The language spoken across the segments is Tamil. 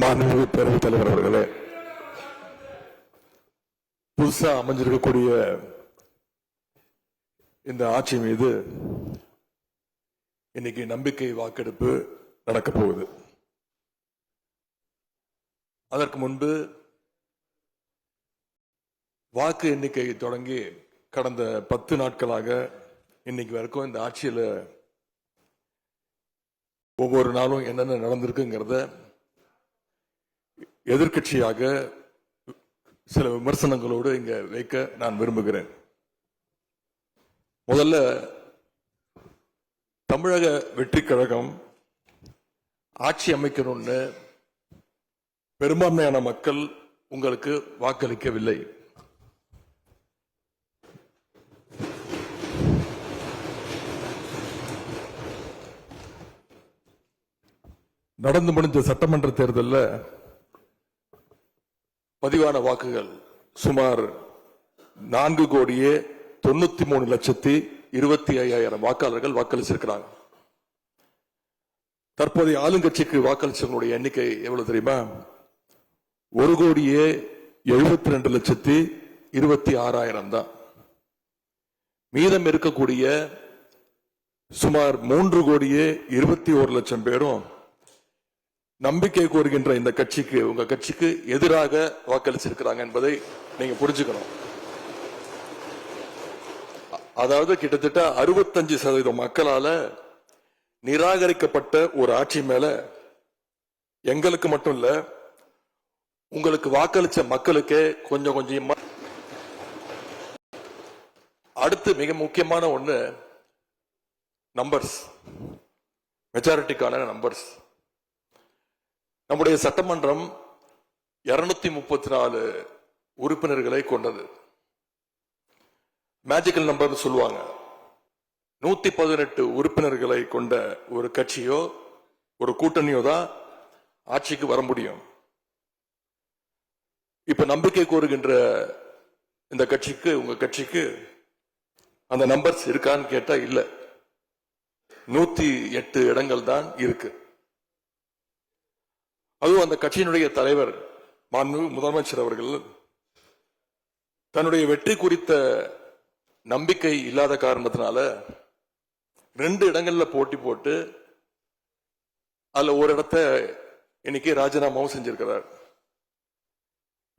மாண்புமிகு பேரவைத் தலைவர் அவர்களே, புதுசா அமைஞ்சிருக்கக்கூடிய இந்த ஆட்சி மீது இன்னைக்கு நம்பிக்கை வாக்கெடுப்பு நடக்க போகுது. அதற்கு முன்பு வாக்கு எண்ணிக்கை தொடங்கி கடந்த 10 நாட்களாக இன்னைக்கு வரைக்கும் இந்த ஆட்சியில ஒவ்வொரு நாளும் என்னென்ன நடந்திருக்குங்கிறத எதிர்கட்சியாக சில விமர்சனங்களோடு இங்க வைக்க நான் விரும்புகிறேன். முதல்ல தமிழக வெற்றி கழகம் ஆட்சி அமைக்கணும்னு பெரும்பான்மையான மக்கள் உங்களுக்கு வாக்களிக்கவில்லை. நடந்து முடிஞ்ச சட்டமன்ற தேர்தலில் பதிவான வாக்குகள் சுமார் 4,93,25,000 வாக்காளர்கள் வாக்களிச்சிருக்கிறாங்க. தற்போதைய ஆளுங்கட்சிக்கு வாக்களிச்சவங்களுடைய எண்ணிக்கை எவ்வளவு தெரியுமா? 1,72,26,000 தான். மீதம் இருக்கக்கூடிய சுமார் 3,21,00,000 பேரும் நம்பிக்கை கோருகின்ற இந்த கட்சிக்கு, உங்க கட்சிக்கு எதிராக வாக்களிச்சிருக்கிறாங்க என்பதை நீங்க புரிஞ்சுக்கணும். அதாவது கிட்டத்தட்ட 65% மக்களால நிராகரிக்கப்பட்ட ஒரு ஆட்சி மேல எங்களுக்கு மட்டும் இல்ல, உங்களுக்கு வாக்களிச்ச மக்களுக்கே கொஞ்சம் கொஞ்சமா. அடுத்து மிக முக்கியமான ஒண்ணு நம்பர்ஸ், மெஜாரிட்டிக்கான நம்பர்ஸ். நம்முடைய சட்டமன்றம் 234 உறுப்பினர்களை கொண்டது. மேஜிக்கல் நம்பர் சொல்லுவாங்க. 118 உறுப்பினர்களை கொண்ட ஒரு கட்சியோ ஒரு கூட்டணியோ தான் ஆட்சிக்கு வர முடியும். இப்ப நம்பிக்கை கோருகின்ற இந்த கட்சிக்கு, உங்க கட்சிக்கு அந்த நம்பர்ஸ் இருக்கான்னு கேட்டா இல்ல. 108 இடங்கள் தான் இருக்கு. அதுவும் அந்த கட்சியினுடைய தலைவர் மாண்புமிகு முதலமைச்சர் அவர்கள் தன்னுடைய வெற்றி குறித்த நம்பிக்கை இல்லாத காரணத்தினால 2 இடங்கள்ல போட்டி போட்டு அதுல ஒரு இடத்தை இன்னைக்கு ராஜினாமாவும் செஞ்சிருக்கிறார்.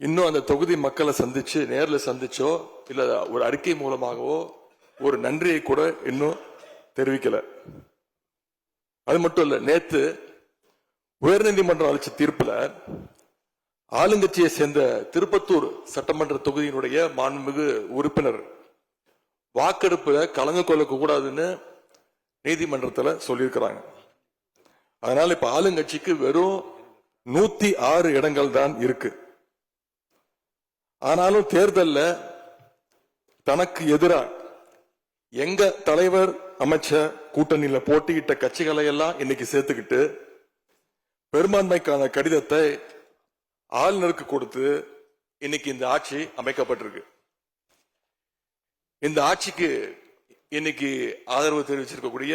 இன்னும் அந்த தொகுதி மக்களை சந்திச்சு, நேரில் சந்திச்சோ இல்ல ஒரு அறிக்கை மூலமாகவோ ஒரு நன்றியை கூட இன்னும் தெரிவிக்கல. அது மட்டும் இல்ல, நேத்து உயர்நீதிமன்றம் அளிச்ச தீர்ப்புல ஆளுங்கட்சியை சேர்ந்த திருப்பத்தூர் சட்டமன்ற தொகுதியினுடைய மாண்புமிகு உறுப்பினர் வாக்கெடுப்புல கலந்து கொள்ள கூடாதுன்னு நீதிமன்றத்தில் சொல்லியிருக்கிறாங்க. அதனால இப்ப ஆளுங்கட்சிக்கு வெறும் 106 இடங்கள் தான் இருக்கு. ஆனாலும் தேர்தல்ல தனக்கு எதிராக எங்க தலைவர் அமைச்ச கூட்டணியில போட்டியிட்ட கட்சிகளை எல்லாம் இன்னைக்கு சேர்த்துக்கிட்டு பெரும்பான்மைக்கான கடிதத்தை ஆளுநருக்கு கொடுத்து இன்னைக்கு இந்த ஆட்சி அமைக்கப்பட்டிருக்கு. இந்த ஆட்சிக்கு இன்னைக்கு ஆதரவு தெரிவிச்சிருக்கக்கூடிய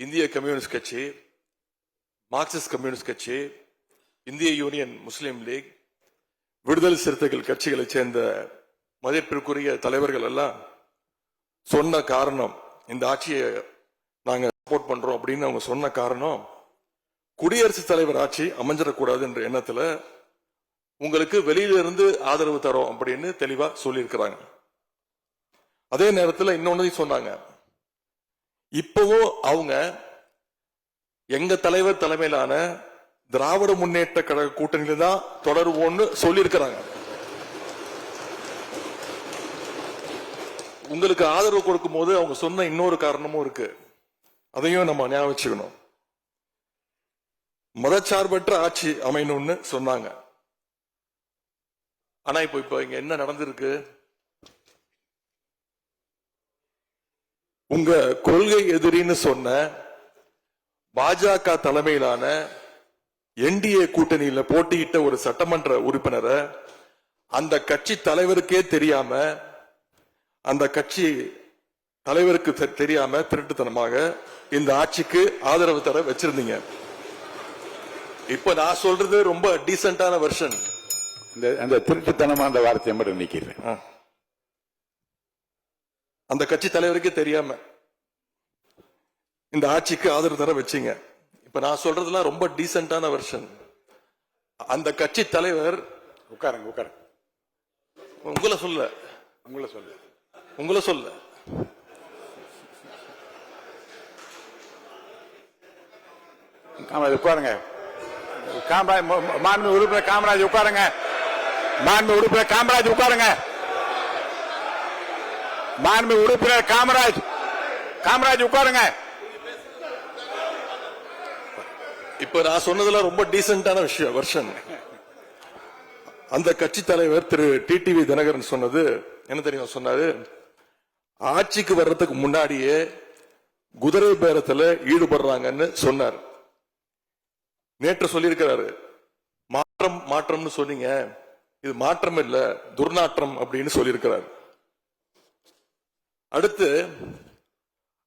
இந்திய கம்யூனிஸ்ட் கட்சி, மார்க்சிஸ்ட் கம்யூனிஸ்ட் கட்சி, இந்திய யூனியன் முஸ்லீம் லீக், விடுதலை சிறுத்தைகள் கட்சிகளை சேர்ந்த மதிப்பிற்குரிய தலைவர்கள் எல்லாம் சொன்ன காரணம், இந்த ஆட்சியை நாங்க சப்போர்ட் பண்றோம் அப்படின்னு அவங்க சொன்ன காரணம், குடியரசுத் தலைவர் ஆட்சி அமைஞ்சிடக்கூடாது என்ற எண்ணத்துல உங்களுக்கு வெளியில இருந்து ஆதரவு தரோம் அப்படின்னு தெளிவா சொல்லியிருக்கிறாங்க. அதே நேரத்தில் இன்னொன்னு சொன்னாங்க, இப்பவும் அவங்க எங்க தலைவர் தலைமையிலான திராவிட முன்னேற்ற கழக கூட்டணியில தான் தொடருவோம்னு சொல்லியிருக்கிறாங்க. உங்களுக்கு ஆதரவு கொடுக்கும் போது அவங்க சொன்ன இன்னொரு காரணமும் இருக்கு, அதையும் நம்ம ஞாபகம் வச்சுக்கணும். மதச்சார்பற்ற ஆட்சி அமையணும்னு சொன்னாங்க. ஆனா இப்ப இங்க என்ன நடந்திருக்கு? உங்க கொள்கை எதிரின்னு சொன்ன பாஜக தலைமையிலான என்டிஏ கூட்டணியில போட்டியிட்ட ஒரு சட்டமன்ற உறுப்பினரை அந்த கட்சி தலைவருக்கே தெரியாம, அந்த கட்சி தலைவருக்கு தெரியாம திருட்டுத்தனமாக இந்த ஆட்சிக்கு ஆதரவு தர வச்சிருந்தீங்க. இப்ப நான் சொல்றது ரொம்ப டீசென்டான வெர்ஷன். அந்த திருட்டுத்தனமா அந்த வார்த்தையை மட்டும் நிக்கிறேன். அந்த கட்சி தலைவருக்கே தெரியாம இந்த ஆட்சிக்கு ஆதரவு தர வச்சீங்க. இப்ப நான் சொல்றதுலாம் ரொம்ப டீசென்டான வெர்ஷன். அந்த கட்சி தலைவர் உட்காருங்க உட்காருங்க. உங்களை சொல்ல உட்காருங்க. மாண்பு உறுப்பினர் காமராஜ் உட்காருங்க. மாண்பு உறுப்பினர் காமராஜ் உட்காருங்க. மாண்பு உறுப்பினர் காமராஜ் உட்காருங்க. இப்ப நான் சொன்னதுல ரொம்ப டீசென்டான விஷயம் வெர்ஷன். அந்த கட்சி தலைவர் திரு டிடிவி தினகரன் சொன்னது என்ன தெரியும்? சொன்னாரு, ஆட்சிக்கு வர்றதுக்கு முன்னாடியே குதிரை பேரத்துல ஈடுபடுறாங்கன்னு சொன்னார். நேற்று சொல்லியிருக்கிறாரு, மாற்றம்னு சொன்னீங்க, இது மாற்றம் இல்ல துர்நாற்றம் அப்படின்னு சொல்லியிருக்கிறார். அடுத்து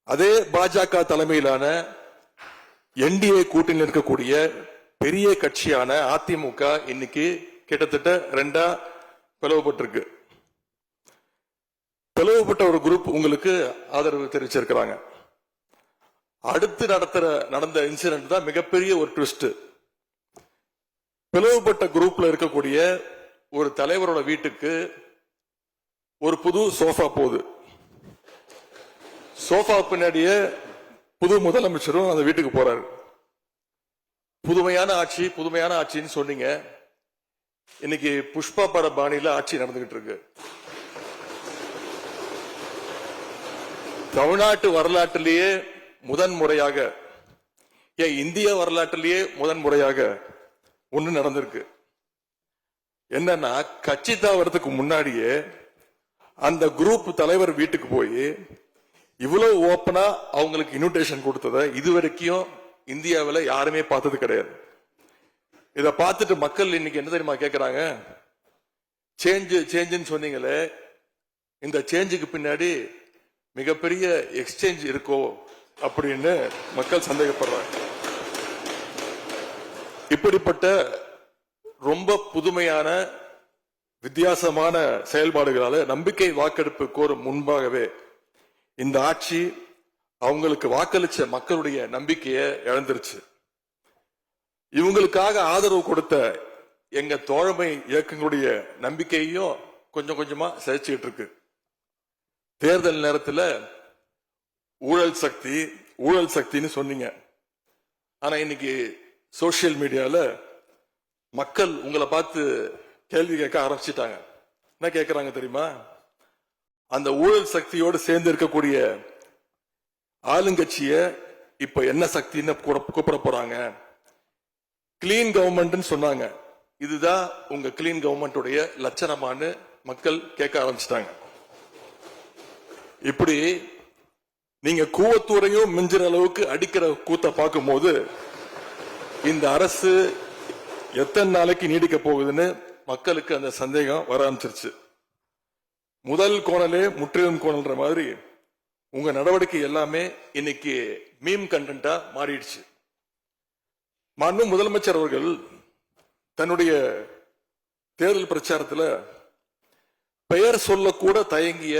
அதே பாஜக தலைமையிலான என்டிஏ கூட்டணியில் இருக்கக்கூடிய பெரிய கட்சியான அதிமுக இன்னைக்கு கிட்டத்தட்ட 2 பிளவுபட்டிருக்கு. பிளவுபட்ட ஒரு குரூப் உங்களுக்கு ஆதரவு தெரிவிச்சிருக்கிறாங்க. அடுத்து நடந்த இன்சிடென்ட் தான் மிகப்பெரிய ஒரு ட்விஸ்ட். பிளவுபட்ட குரூப்ல இருக்கக்கூடிய ஒரு தலைவரோட வீட்டுக்கு ஒரு புது சோஃபா போகுது. சோஃபா பின்னாடியே புது முதலமைச்சரும் அந்த வீட்டுக்கு போறாரு. புதுமையான ஆட்சின்னு சொன்னீங்க. இன்னைக்கு புஷ்பா பட பாணியில ஆட்சி நடந்துகிட்டு இருக்கு. தமிழ்நாட்டு வரலாற்றிலேயே முதன்முறையாக, இந்திய வரலாற்றிலேயே முதன்முறையாக ஒண்ணு நடந்திருக்கு. என்னன்னா, கட்சி தாவறதுக்கு முன்னாடியே அந்த குரூப் தலைவர் வீட்டுக்கு போய் இவ்வளவு ஓப்பனா அவங்களுக்கு இன்விடேஷன் கொடுத்தத இதுவரைக்கும் இந்தியாவில் யாருமே பார்த்தது கிடையாது. இத பார்த்துட்டு மக்கள் இன்னைக்கு என்ன தெரியுமா கேட்கிறாங்க? சேஞ்சுன்னு சொன்னீங்களே, இந்த சேஞ்சுக்கு பின்னாடி மிகப்பெரிய எக்ஸ்சேஞ்ச் இருக்கோ அப்படின்னு மக்கள் சந்தேகப்படுறாங்க. இப்படிப்பட்ட ரொம்ப புதுமையான வித்தியாசமான செயல்பாடுகளால நம்பிக்கை வாக்கெடுப்பு கோரும் முன்பாகவே இந்த ஆட்சி அவங்களுக்கு வாக்களிச்ச மக்களுடைய நம்பிக்கையை இழந்துருச்சு. இவங்களுக்காக ஆதரவு கொடுத்த எங்க தோழமை இயக்கங்களுடைய நம்பிக்கையையும் கொஞ்சம் கொஞ்சமா சிதைச்சுக்கிட்டு இருக்கு. தேர்தல் நேரத்தில் ஊழல் சக்தின்னு சொன்னீங்க. ஆனா இன்னைக்கு சோசியல் மீடியால மக்கள் உங்களை பார்த்து கேள்வி கேட்க ஆரம்பிச்சிட்டாங்க. என்ன கேட்கிறாங்க தெரியுமா? அந்த ஊழல் சக்தியோடு சேர்ந்து இருக்கக்கூடிய ஆளுங்கட்சிய இப்ப என்ன சக்தின்னு கூப்பிட போறாங்க? கிளீன் கவர்மெண்ட் சொன்னாங்க. இதுதான் உங்க கிளீன் கவர்மெண்ட் லட்சணமானு மக்கள் கேட்க ஆரம்பிச்சிட்டாங்க. இப்படி நீங்க கூவத்தூரையும் மிஞ்சுற அளவுக்கு அடிக்கிற கூத்த பார்க்கும் போது இந்த அரசு எத்தனை நாளைக்கு நீடிக்க போகுதுன்னு மக்களுக்கு அந்த சந்தேகம் வர ஆரம்பிச்சிருச்சு. முதல் கோணலே முற்றிலும் கோணல்ன்ற மாதிரி உங்க நடவடிக்கை எல்லாமே இன்னைக்கு மீம் கண்டென்ட்டா மாறிடுச்சு. மாண்பு முதலமைச்சர் அவர்கள் தன்னுடைய தேர்தல் பிரச்சாரத்தில் பெயர் சொல்லக்கூட தயங்கிய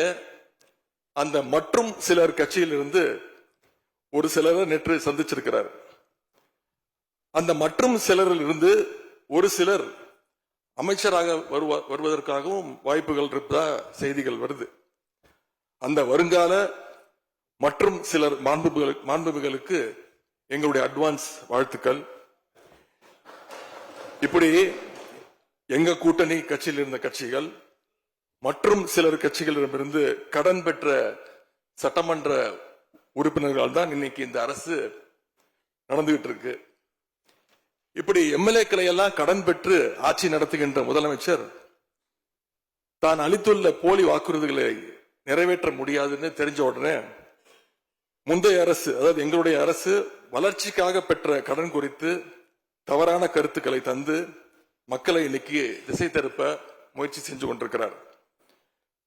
அந்த மற்றும் சிலர் கட்சியிலிருந்து ஒரு சிலரை நேற்று சந்திச்சிருக்கிறார். அந்த மற்றும் சிலரில் இருந்து ஒரு சிலர் அமைச்சராக வருவதற்காகவும் வாய்ப்புகள் இருப்பதா செய்திகள் வருது. அந்த வருங்கால மற்றும் சிலர் மாண்புகளுக்கு எங்களுடைய அட்வான்ஸ் வாழ்த்துக்கள். இப்படி எங்க கூட்டணி கட்சியில் இருந்த கட்சிகள் மற்றும் சிலர் கட்சிகளிடமிருந்து கடன் பெற்ற சட்டமன்ற உறுப்பினர்கள் தான் இன்னைக்கு இந்த அரசு நடந்துகிட்டு இருக்கு. இப்படி எம்எல்ஏக்களை எல்லாம் கடன் பெற்று ஆட்சி நடத்துகின்ற முதலமைச்சர் தான் அளித்துள்ள போலி வாக்குறுதிகளை நிறைவேற்ற முடியாதுன்னு தெரிஞ்ச உடனே முந்தைய அரசு, அதாவது எங்களுடைய அரசு, வளர்ச்சிக்காக பெற்ற கடன் குறித்து தவறான கருத்துக்களை தந்து மக்களை இன்னைக்கு திசை திருப்ப முயற்சி செஞ்சு கொண்டிருக்கிறார்.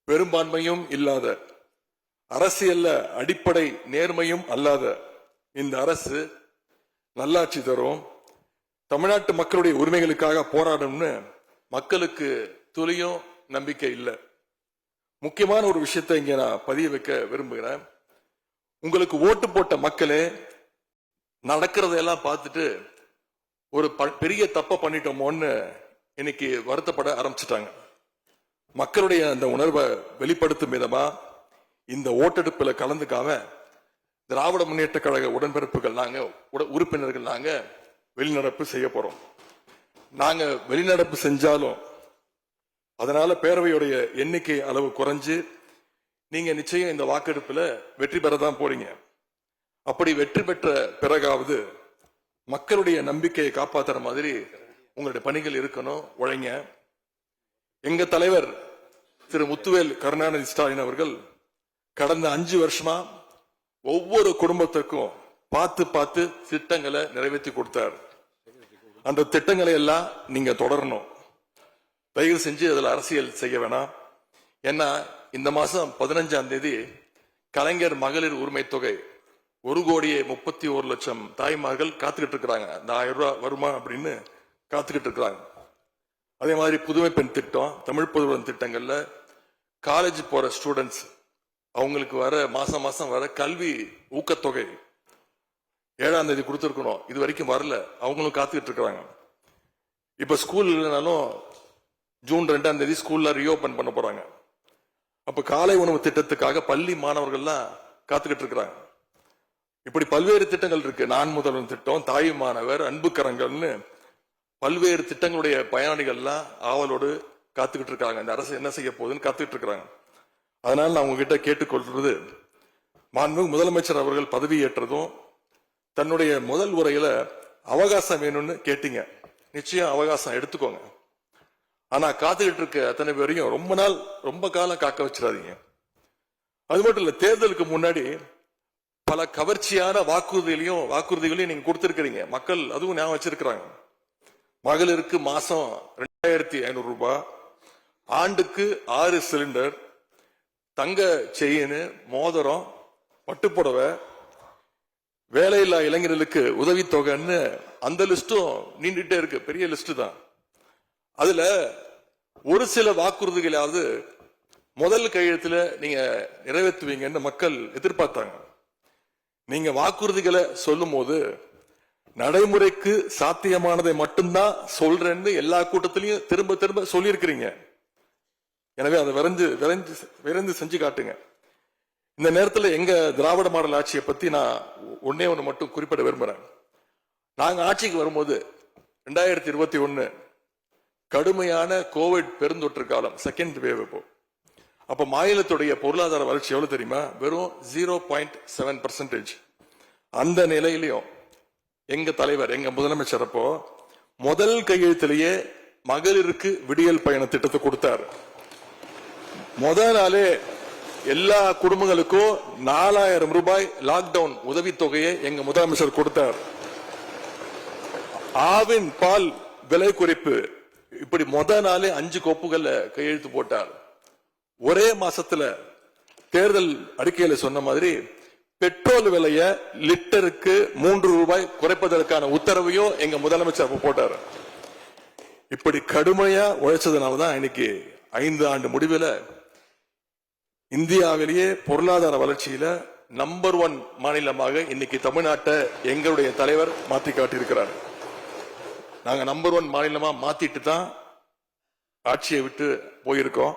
பெரும்பான்மையும் இல்லாத, அரசியல்ல அடிப்படை நேர்மையும் அல்லாத இந்த அரசு நல்லாட்சி தரும், தமிழ்நாட்டு மக்களுடைய உரிமைகளுக்காக போராடணும்னு மக்களுக்கு துளியும் நம்பிக்கை இல்லை. முக்கியமான ஒரு விஷயத்தை இங்க நான் பதிய வைக்க விரும்புகிறேன். உங்களுக்கு ஓட்டு போட்ட மக்களே நடக்கிறதெல்லாம் பார்த்துட்டு ஒரு பெரிய தப்ப பண்ணிட்டோமோன்னு இன்னைக்கு வருத்தப்பட ஆரம்பிச்சிட்டாங்க. மக்களுடைய அந்த உணர்வை வெளிப்படுத்தும் விதமா இந்த ஓட்டெடுப்புல கலந்துக்காம திராவிட முன்னேற்ற கழக உடன்பிறப்புகள் நாங்க உறுப்பினர்கள் நாங்க வெளிநடப்பு செய்ய போறோம். நாங்க வெளிநடப்பு செஞ்சாலும் அதனால பேரவையுடைய எண்ணிக்கை அளவு குறைஞ்சு நீங்க நிச்சயம் இந்த வாக்கெடுப்புல வெற்றி பெறதான் போறீங்க. அப்படி வெற்றி பெற்ற பிறகாவது மக்களுடைய நம்பிக்கையை காப்பாற்றுற மாதிரி உங்களுடைய பணிகள் இருக்கணும், உழைங்க. எங்க தலைவர் திரு முத்துவேல் கருணாநிதி ஸ்டாலின் அவர்கள் கடந்த 5 வருஷமா ஒவ்வொரு குடும்பத்திற்கும் பார்த்து பார்த்து திட்டங்களை நிறைவேற்றி கொடுத்தார். அந்த திட்டங்களை எல்லாம் நீங்க தொடரணும். தயவு செஞ்சு அதுல அரசியல் செய்ய வேணாம். ஏன்னா இந்த மாசம் 15ஆம் தேதி கலைஞர் மகளிர் உரிமை தொகை 1,31,00,000 தாய்மார்கள் காத்துக்கிட்டு இருக்கிறாங்க. இந்த 1000 ரூபாய் வருமா அப்படின்னு காத்துக்கிட்டு இருக்கிறாங்க. அதே மாதிரி புதுமை பெண் திட்டம், தமிழ் புதுவன் திட்டங்கள்ல காலேஜ் போற ஸ்டூடெண்ட்ஸ் அவங்களுக்கு வர மாசம் மாசம் வர கல்வி ஊக்கத்தொகை 7ஆம் தேதி கொடுத்துருக்கணும். இது வரைக்கும் வரல. அவங்களும் காத்துக்கிட்டு இருக்கிறாங்க. இப்ப ஸ்கூல் இல்லைனாலும் ஜூன் 2ஆம் தேதி ஸ்கூல்ல ரீஓபன் பண்ண போறாங்க. அப்ப காலை உணவு திட்டத்துக்காக பள்ளி மாணவர்கள்லாம் காத்துக்கிட்டு இருக்கிறாங்க. இப்படி பல்வேறு திட்டங்கள் இருக்கு. நான் முதல்வன் திட்டம், தாய் மாணவர், அன்பு கரங்கள்னு பல்வேறு திட்டங்களுடைய பயனாளிகள்லாம் ஆவலோடு காத்துக்கிட்டு இருக்காங்க. இந்த அரசு என்ன செய்ய போகுதுன்னு காத்துக்கிட்டு இருக்கிறாங்க. அதனால நான் உங்ககிட்ட கேட்டுக்கொள்றது, மாண்புமிகு முதலமைச்சர் அவர்கள் பதவியேற்றதும் தன்னுடைய முதல் உரையில அவகாசம் வேணும்னு கேட்டீங்க. நிச்சயம் அவகாசம் எடுத்துக்கோங்க. ஆனா காத்துக்கிட்டு இருக்க அத்தனை பேரையும் ரொம்ப காலம் காக்க வச்சிடாதீங்க. அது மட்டும் இல்ல, தேர்தலுக்கு முன்னாடி பல கவர்ச்சியான வாக்குறுதிகளையும் நீங்க கொடுத்திருக்கிறீங்க. மக்கள் அதுவும் ஞாபகம் வச்சிருக்கிறாங்க. மகளிருக்கு மாசம் 2,500 ரூபாய், ஆண்டுக்கு 6 சிலிண்டர், தங்க செயின், மோதிரம், பட்டுப்புடவை, வேலையில்லா இளைஞர்களுக்கு உதவித்தொகைன்னு அந்த லிஸ்டும் நீண்டுட்டே இருக்கு. பெரிய லிஸ்ட் தான். அதுல ஒரு சில வாக்குறுதிகளாவது முதல் கையெழுத்துல நீங்க நிறைவேற்றுவீங்கன்னு மக்கள் எதிர்பார்த்தாங்க. நீங்க வாக்குறுதிகளை சொல்லும் போது நடைமுறைக்கு சாத்தியமானதை மட்டும்தான் சொல்றேன்னு எல்லா கூட்டத்திலையும் திரும்ப திரும்ப சொல்லியிருக்கிறீங்க. எனவே அதை விரைந்து செஞ்சு காட்டுங்க. இந்த நேரத்தில் எங்க திராவிட மாடல் ஆட்சியை பத்தி நான் ஒன்னே ஒன்று மட்டும் குறிப்பிட விரும்புறேன். நாங்க ஆட்சிக்கு வரும்போது 2021 கடுமையான கோவிட் பெருந்தொற்று காலம், செகண்ட் வேவ். அப்ப மாநிலத்துடைய பொருளாதார வளர்ச்சி எவ்வளவு தெரியுமா? வெறும் 0.7%. அந்த நிலையிலையும் எங்க தலைவர், எங்க முதலமைச்சர் அப்போ முதல் கையெழுத்திலேயே மகளிருக்கு விடியல் பயண திட்டத்தை கொடுத்தார். முதல் நாளே எல்லா குடும்பங்களுக்கும் 4,000 ரூபாய் லாக்டவுன் உதவித்தொகையை எங்க முதலமைச்சர் கொடுத்தார். ஆவின் பால் விலை குறைப்பு, இப்படி முதல் நாளே 5 கோப்புகள்ல கையெழுத்து போட்டார். ஒரே மாசத்துல தேர்தல் அறிக்கையில சொன்ன மாதிரி பெட்ரோல் விலைய லிட்டருக்கு 3 ரூபாய் குறைப்பதற்கான உத்தரவையும் எங்க முதலமைச்சர் போட்டார். இப்படி கடுமையா உழைச்சதுனாலதான் இன்னைக்கு 5 ஆண்டு முடிவில் இந்தியாவிலேயே பொருளாதார வளர்ச்சியில நம்பர் 1 மாநிலமாக இன்னைக்கு தமிழ்நாட்டை எங்களுடைய தலைவர் மாற்றி காட்டியிருக்கிறார். நாங்க நம்பர் 1 மாநிலமா மாத்திட்டு தான் ஆட்சியை விட்டு போயிருக்கோம்.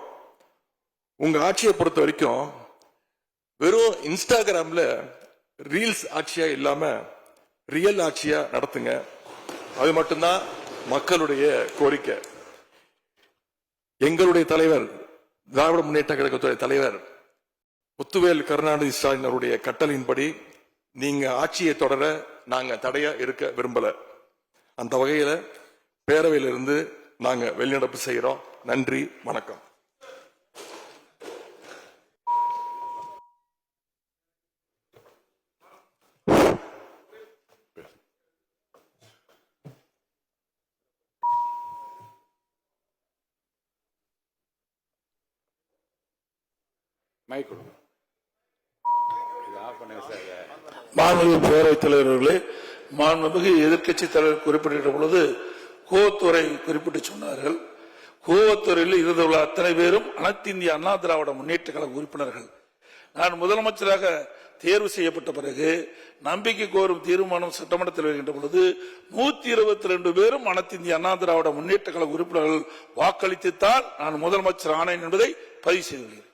உங்க ஆட்சியை பொறுத்த வரைக்கும் வெறும் இன்ஸ்டாகிராம்ல ரீல்ஸ் ஆட்சியா இல்லாம ரியல் ஆட்சியா நடத்துங்க. அது மட்டும்தான் மக்களுடைய கோரிக்கை. எங்களுடைய தலைவர், திராவிட முன்னேற்ற கழகத்துடைய தலைவர் முத்துவேல் கருணாநிதி ஸ்டாலின் அவருடைய கட்டளையின்படி நீங்க ஆட்சியை தொடர நாங்க தடையா இருக்க விரும்பல. அந்த வகையில பேரவையிலிருந்து நாங்க வெளிநடப்பு செய்யறோம். நன்றி, வணக்கம். மாண்புமிகு பேரவைத் தலைவர்களே, மாண்புமிகு எதிர்க்கட்சி தலைவர் குறிப்பிட்ட பொழுது கூவத்துறை குறிப்பிட்டு சொன்னார்கள். கூவத்துறையில் இருந்துள்ள அத்தனை பேரும் அனைத்து இந்திய அண்ணா திராவிட முன்னேற்ற கழக உறுப்பினர்கள். நான் முதலமைச்சராக தேர்வு செய்யப்பட்ட பிறகு நம்பிக்கை கோரும் தீர்மானம் சட்டமன்றத்தில் வருகின்ற பொழுது 122 பேரும் அனைத்து இந்திய அண்ணா திராவிட முன்னேற்ற கழக உறுப்பினர்கள் வாக்களித்துத்தான் நான் முதலமைச்சர் ஆனேன் என்பதை பதிவு செய்துள்ளேன்.